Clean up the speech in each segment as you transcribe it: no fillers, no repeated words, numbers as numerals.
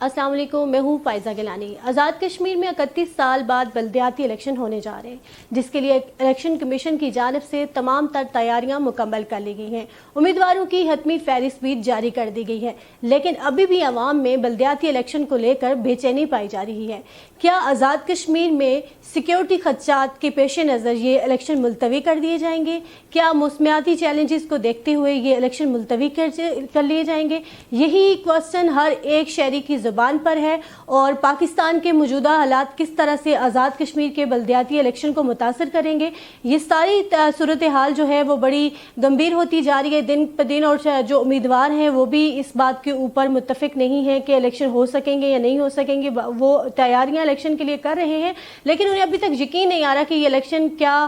السلام علیکم، میں ہوں فائزہ گیلانی۔ آزاد کشمیر میں 31 سال بعد بلدیاتی الیکشن ہونے جا رہے ہیں، جس کے لیے الیکشن کمیشن کی جانب سے تمام تر تیاریاں مکمل کر لی گئی ہیں۔ امیدواروں کی حتمی فہرست بھی جاری کر دی گئی ہے، لیکن ابھی بھی عوام میں بلدیاتی الیکشن کو لے کر بے چینی پائی جا رہی ہے۔ کیا آزاد کشمیر میں سیکیورٹی خدشات کے پیش نظر یہ الیکشن ملتوی کر دیے جائیں گے؟ کیا موسمیاتی چیلنجز کو دیکھتے ہوئے یہ الیکشن ملتوی کر لیے جائیں گے؟ یہی کوسچن ہر ایک شہری کی زبان پر ہے، اور پاکستان کے موجودہ حالات کس طرح سے آزاد کشمیر کے بلدیاتی الیکشن کو متاثر کریں گے، یہ ساری صورتحال جو ہے وہ بڑی گمبھیر ہوتی جا رہی ہے دن پہ دن، اور جو امیدوار ہیں وہ بھی اس بات کے اوپر متفق نہیں ہیں کہ الیکشن ہو سکیں گے یا نہیں ہو سکیں گے۔ وہ تیاریاں الیکشن کے لیے کر رہے ہیں، لیکن انہیں ابھی تک یقین نہیں آ رہا کہ یہ الیکشن کیا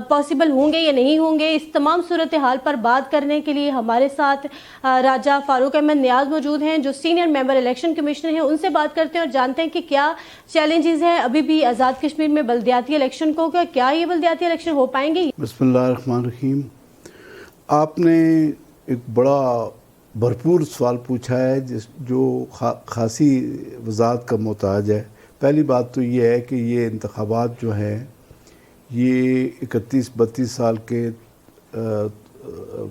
پاسبل ہوں گے یا نہیں ہوں گے۔ اس تمام صورتحال پر بات کرنے کے لیے ہمارے ساتھ راجہ فاروق احمد نیاز موجود ہیں، جو سینئر ممبر الیکشن کمیشنر ہیں۔ ان سے بات کرتے ہیں اور جانتے ہیں کہ کیا چیلنجز ہیں ابھی بھی آزاد کشمیر میں بلدیاتی الیکشن کو، کیا یہ بلدیاتی الیکشن ہو پائیں گے؟ بسم اللہ الرحمن الرحیم۔ آپ نے ایک بڑا بھرپور سوال پوچھا ہے جو خاصی وضاحت کا محتاج ہے۔ پہلی بات تو یہ ہے کہ یہ انتخابات جو ہیں یہ 31-32 سال کے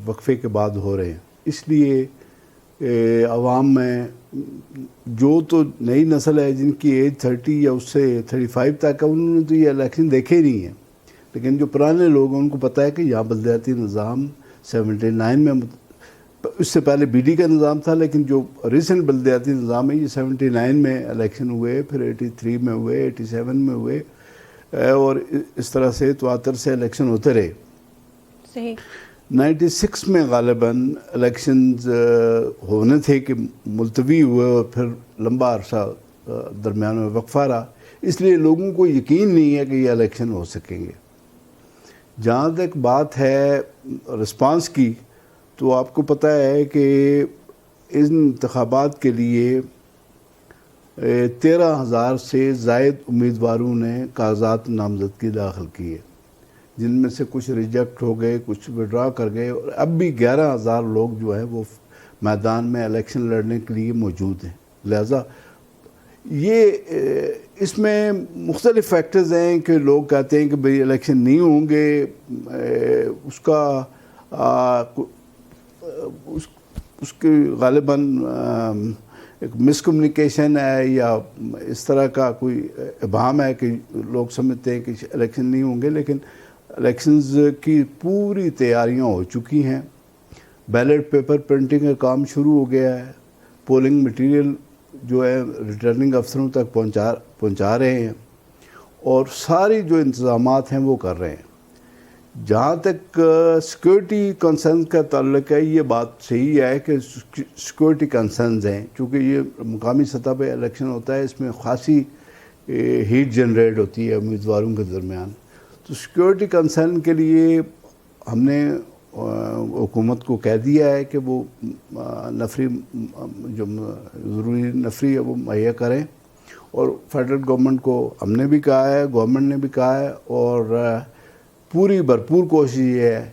وقفے کے بعد ہو رہے ہیں، اس لیے عوام میں جو تو نئی نسل ہے جن کی ایج 30 یا اس سے 35 تک ہے، انہوں نے تو یہ الیکشن دیکھے ہی نہیں ہیں، لیکن جو پرانے لوگ ہیں ان کو پتہ ہے کہ یہاں بلدیاتی نظام 79 میں، اس سے پہلے بی ڈی کا نظام تھا، لیکن جو ریسنٹ بلدیاتی نظام ہے یہ 79 میں الیکشن ہوئے، پھر 83 میں ہوئے، 87 میں ہوئے، اور اس طرح سے تواتر سے الیکشن ہوتے رہے۔ صحیح۔ 96 میں غالباً الیکشنز ہونے تھے کہ ملتوی ہوئے، اور پھر لمبا عرصہ درمیان میں وقفہ رہا، اس لیے لوگوں کو یقین نہیں ہے کہ یہ الیکشن ہو سکیں گے۔ جہاں تک بات ہے رسپانس کی، تو آپ کو پتہ ہے کہ ان انتخابات کے لیے 13,000 سے زائد امیدواروں نے کاغذات نامزدگی داخل کی ہے، جن میں سے کچھ ریجیکٹ ہو گئے، کچھ وڈرا کر گئے، اور اب بھی 11,000 لوگ جو ہیں وہ میدان میں الیکشن لڑنے کے لیے موجود ہیں۔ لہذا یہ اس میں مختلف فیکٹرز ہیں کہ لوگ کہتے ہیں کہ بھئی الیکشن نہیں ہوں گے، اس کا اس کے غالباً ایک مس کمیونیکیشن ہے، یا اس طرح کا کوئی ابہام ہے کہ لوگ سمجھتے ہیں کہ الیکشن نہیں ہوں گے، لیکن الیکشنز کی پوری تیاریاں ہو چکی ہیں۔ بیلٹ پیپر پرنٹنگ کا کام شروع ہو گیا ہے، پولنگ مٹیریل جو ہے ریٹرننگ افسروں تک پہنچا رہے ہیں، اور ساری جو انتظامات ہیں وہ کر رہے ہیں۔ جہاں تک سیکورٹی کنسرن کا تعلق ہے، یہ بات صحیح ہے کہ سیکورٹی کنسرنز ہیں، چونکہ یہ مقامی سطح پہ الیکشن ہوتا ہے، اس میں خاصی ہیٹ جنریٹ ہوتی ہے امیدواروں کے درمیان، تو سیکورٹی کنسرن کے لیے ہم نے حکومت کو کہہ دیا ہے کہ وہ نفری جو ضروری نفری ہے وہ مہیا کریں، اور فیڈرل گورنمنٹ کو ہم نے بھی کہا ہے، گورنمنٹ نے بھی کہا ہے، اور پوری بھرپور کوشش یہ ہے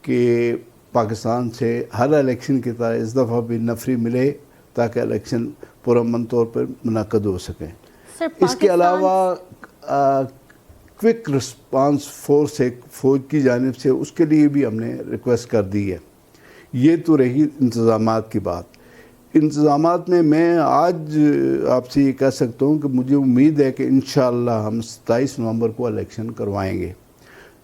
کہ پاکستان سے ہر الیکشن کی طرح اس دفعہ بھی نفری ملے تاکہ الیکشن پرامن طور پر منعقد ہو سکیں۔ اس کے علاوہ کوئک رسپانس فورس ایک فوج کی جانب سے، اس کے لیے بھی ہم نے ریکویسٹ کر دی ہے۔ یہ تو رہی انتظامات کی بات۔ انتظامات میں آج آپ سے یہ کہہ سکتا ہوں کہ مجھے امید ہے کہ انشاءاللہ ہم 27 نومبر کو الیکشن کروائیں گے۔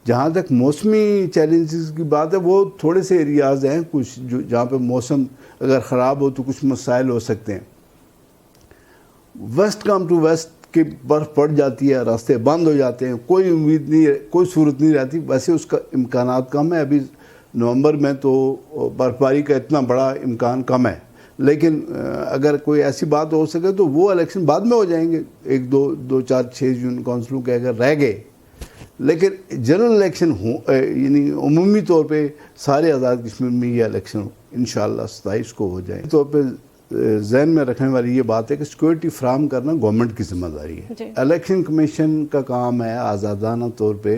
جہاں تک موسمی چیلنجز کی بات ہے، وہ تھوڑے سے ایریاز ہیں کچھ جہاں پہ موسم اگر خراب ہو تو کچھ مسائل ہو سکتے ہیں۔ ویسٹ کم ٹو ویسٹ کہ برف پڑ جاتی ہے، راستے بند ہو جاتے ہیں، کوئی امید نہیں، کوئی صورت نہیں رہتی، ویسے اس کا امکانات کم ہے۔ ابھی نومبر میں تو برف باری کا اتنا بڑا امکان کم ہے، لیکن اگر کوئی ایسی بات ہو سکے تو وہ الیکشن بعد میں ہو جائیں گے، 1 2 4 6 جون کونسلوں کے اگر رہ گئے، لیکن جنرل الیکشن یعنی عمومی طور پہ سارے آزاد کشمیر میں یہ الیکشن انشاءاللہ 27 کو ہو جائیں۔ طور پہ ذہن میں رکھنے والی یہ بات ہے کہ سیکورٹی فراہم کرنا گورنمنٹ کی ذمہ داری ہے۔ الیکشن کمیشن کا کام ہے آزادانہ طور پہ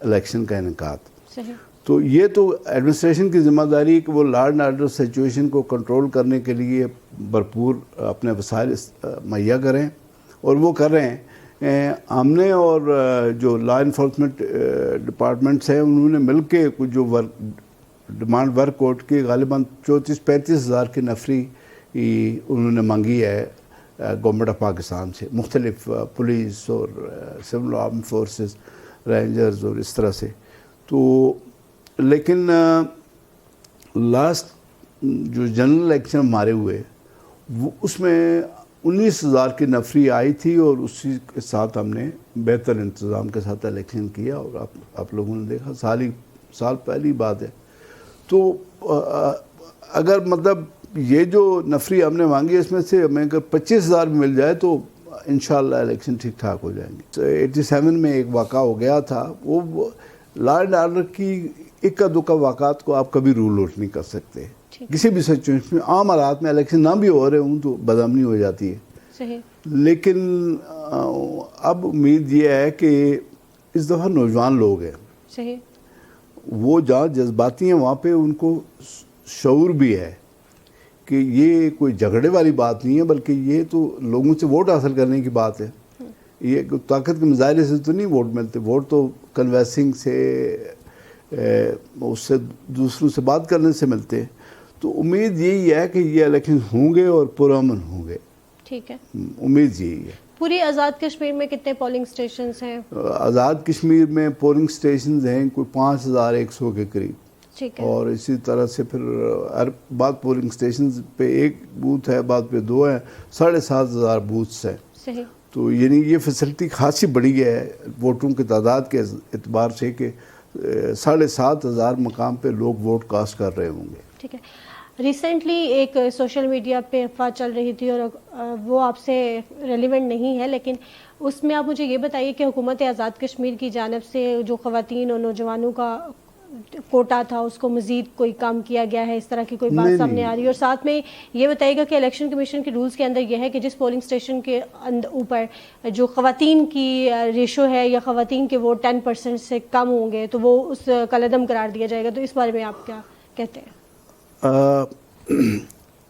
الیکشن کا انعقاد۔ تو یہ تو ایڈمنسٹریشن کی ذمہ داری ہے کہ وہ لا اینڈ آرڈر سچویشن کو کنٹرول کرنے کے لیے بھرپور اپنے وسائل مہیا کریں، اور وہ کر رہے ہیں۔ ہم نے اور جو لا انفورسمنٹ ڈپارٹمنٹس ہیں انہوں نے مل کے کچھ جو ڈیمانڈ ورک آؤٹ کی غالباً 34-35 ہزار کی نفری انہوں نے مانگی ہے گورنمنٹ آف پاکستان سے، مختلف پولیس اور سول آرم فورسز، رینجرز اور اس طرح سے۔ تو لیکن لاسٹ جو جنرل الیکشن ہمارے ہوئے وہ اس میں 19,000 کی نفری آئی تھی، اور اسی کے ساتھ ہم نے بہتر انتظام کے ساتھ الیکشن کیا، اور آپ لوگوں نے دیکھا سال پہلی بات ہے۔ تو اگر مطلب یہ جو نفری ہم نے مانگی اس میں سے ہمیں اگر 25,000 بھی مل جائے تو انشاءاللہ الیکشن ٹھیک ٹھاک ہو جائیں گے۔ 87 میں ایک واقعہ ہو گیا تھا، وہ لا اینڈ آرڈر کی اکا دکا واقعات کو آپ کبھی رول آؤٹ نہیں کر سکتے۔ کسی بھی سچویشن میں عام حالات میں الیکشن نہ بھی ہو رہے ہوں تو بدامنی ہو جاتی ہے، صحیح۔ لیکن اب امید یہ ہے کہ اس دفعہ نوجوان لوگ ہیں، صحیح، وہ جہاں جذباتی ہیں وہاں پہ ان کو شعور بھی ہے کہ یہ کوئی جھگڑے والی بات نہیں ہے، بلکہ یہ تو لوگوں سے ووٹ حاصل کرنے کی بات ہے۔ یہ طاقت کے مظاہرے سے تو نہیں ووٹ ملتے، ووٹ تو کنوینسنگ سے، اس سے دوسروں سے بات کرنے سے ملتے ہیں۔ تو امید یہی ہے کہ یہ الیکشن ہوں گے اور پرامن ہوں گے، ٹھیک ہے، امید یہی ہے۔ پوری آزاد کشمیر میں کتنے پولنگ سٹیشنز ہیں؟ آزاد کشمیر میں پولنگ سٹیشنز ہیں کوئی 5,100 کے قریب، ٹھیک ہے، اور اسی طرح سے پھر ہر بعض پولنگ سٹیشنز پہ ایک بوتھ ہے، بعض پہ 2 ہیں، 7,500 بوتھس ہیں۔ صحیح۔ تو یعنی یہ فیسلٹی خاصی بڑی ہے ووٹوں کی تعداد کے اعتبار سے کہ 7,500 مقام پہ لوگ ووٹ کاسٹ کر رہے ہوں گے۔ ٹھیک ہے، ریسنٹلی ایک سوشل میڈیا پہ افواہ چل رہی تھی، اور وہ آپ سے ریلیونٹ نہیں ہے، لیکن اس میں آپ مجھے یہ بتائیے کہ حکومت آزاد کشمیر کی جانب سے جو خواتین اور نوجوانوں کا کوٹا تھا اس کو مزید کوئی کام کیا گیا ہے، اس طرح کی کوئی بات سامنے آ رہی ہے؟ اور ساتھ میں یہ بتائیے گا کہ الیکشن کمیشن کے رولز کے اندر یہ ہے کہ جس پولنگ سٹیشن کے اوپر جو خواتین کی ریشو ہے یا خواتین کے ووٹ 10% سے کم ہوں گے تو وہ اس کالعدم قرار دیا جائے گا، تو اس بارے میں آپ کیا کہتے ہیں؟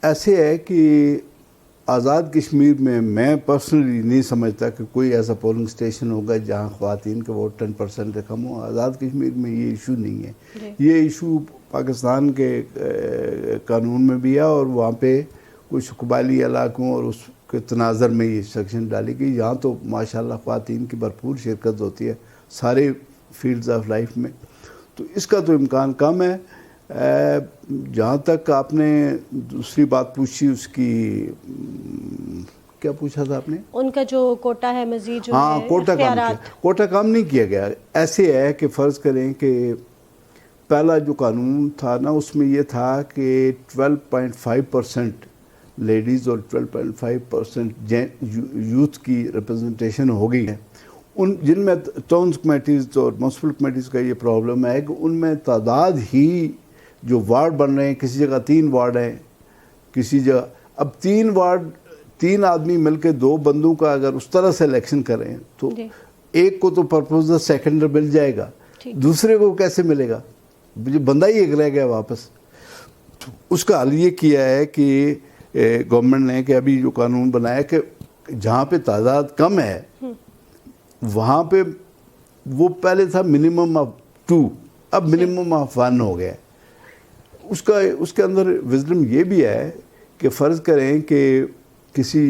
ایسے ہے کہ آزاد کشمیر میں میں پرسنلی نہیں سمجھتا کہ کوئی ایسا پولنگ سٹیشن ہوگا جہاں خواتین کے ووٹ 10% سے کم ہو۔ آزاد کشمیر میں یہ ایشو نہیں ہے، یہ ایشو پاکستان کے قانون میں بھی ہے، اور وہاں پہ کچھ قبائلی علاقوں اور اس کے تناظر میں یہ سیکشن ڈالی گئی۔ یہاں تو ماشاءاللہ خواتین کی بھرپور شرکت ہوتی ہے سارے فیلڈز آف لائف میں، تو اس کا تو امکان کم ہے۔ جہاں تک آپ نے دوسری بات پوچھی، اس کی کیا پوچھا تھا آپ نے؟ ان کا جو کوٹا ہے مزید جو کوٹا کام نہیں کیا گیا۔ ایسے ہے کہ فرض کریں کہ پہلا جو قانون تھا نا اس میں یہ تھا کہ 12.5% لیڈیز اور 12.5% یوتھ کی ریپرزنٹیشن ہو گئی ہے۔ جن میں ٹاؤنز کمیٹیز اور میونسپل کمیٹیز کا یہ پرابلم ہے کہ ان میں تعداد ہی جو وارڈ بن رہے ہیں، کسی جگہ 3 وارڈ ہیں، کسی جگہ اب 3 وارڈ 3 آدمی مل کے 2 بندوں کا اگر اس طرح سے الیکشن کریں تو ایک کو تو پرپوزر سیکنڈر مل جائے گا، دوسرے کو کیسے ملے گا؟ جو بندہ ہی ایک رہ گیا واپس۔ اس کا حل یہ کیا ہے کہ گورنمنٹ نے کہ ابھی جو قانون بنایا کہ جہاں پہ تعداد کم ہے وہاں پہ وہ پہلے تھا منیمم آف 2، اب منیمم آف 1 ہو گیا۔ اس کے اندر وزڈم یہ بھی ہے کہ فرض کریں کہ کسی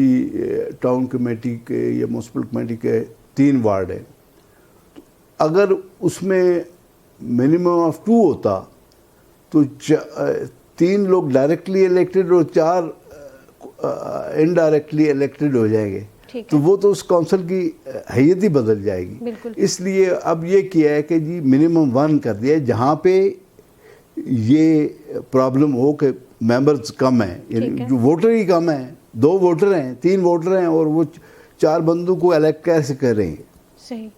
ٹاؤن کمیٹی کے یا میونسپل کمیٹی کے 3 وارڈ ہیں، اگر اس میں منیمم آف 2 ہوتا تو 3 لوگ ڈائریکٹلی الیکٹڈ اور 4 انڈائریکٹلی الیکٹڈ ہو جائیں گے، تو وہ تو اس کونسل کی حیثیت ہی بدل جائے گی۔ اس لیے اب یہ کیا ہے کہ جی منیمم 1 کر دیا ہے، جہاں پہ یہ پرابلم ہو کہ ممبرز کم ہیں، یعنی جو ووٹر ہی کم ہیں، 2 ووٹر ہیں، 3 ووٹر ہیں، اور وہ 4 بندوں کو الیکٹ کیسے کریں گے؟ صحیح۔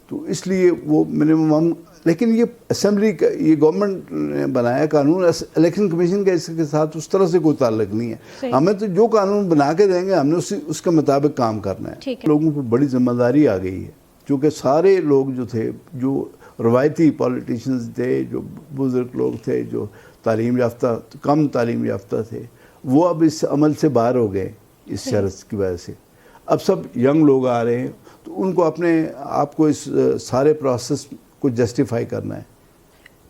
تو اس لیے وہ منیمم، لیکن یہ اسمبلی کا یہ گورنمنٹ نے بنایا قانون، الیکشن کمیشن کا اس کے ساتھ اس طرح سے کوئی تعلق نہیں ہے۔ ہمیں تو جو قانون بنا کے دیں گے ہم نے اس کے مطابق کام کرنا ہے۔ لوگوں پر بڑی ذمہ داری آ گئی ہے، کیونکہ سارے لوگ جو تھے جو روایتی پولیٹیشنز تھے، جو بزرگ لوگ تھے، جو تعلیم یافتہ کم تعلیم یافتہ تھے، وہ اب اس عمل سے باہر ہو گئے اس شرط کی وجہ سے. اب سب ینگ لوگ آ رہے ہیں، تو ان کو اپنے آپ کو اس سارے پروسیس کو جسٹیفائی کرنا ہے.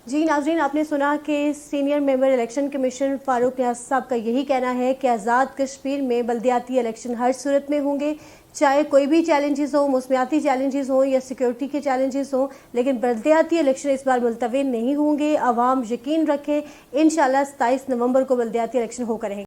جی ناظرین، آپ نے سنا کہ سینئر ممبر الیکشن کمیشن فاروق نیاز صاحب کا یہی کہنا ہے کہ آزاد کشمیر میں بلدیاتی الیکشن ہر صورت میں ہوں گے، چاہے کوئی بھی چیلنجز ہوں، موسمیاتی چیلنجز ہوں یا سیکیورٹی کے چیلنجز ہوں، لیکن بلدیاتی الیکشن اس بار ملتوی نہیں ہوں گے. عوام یقین رکھیں، انشاءاللہ 27 نومبر کو بلدیاتی الیکشن ہو کر رہیں گے.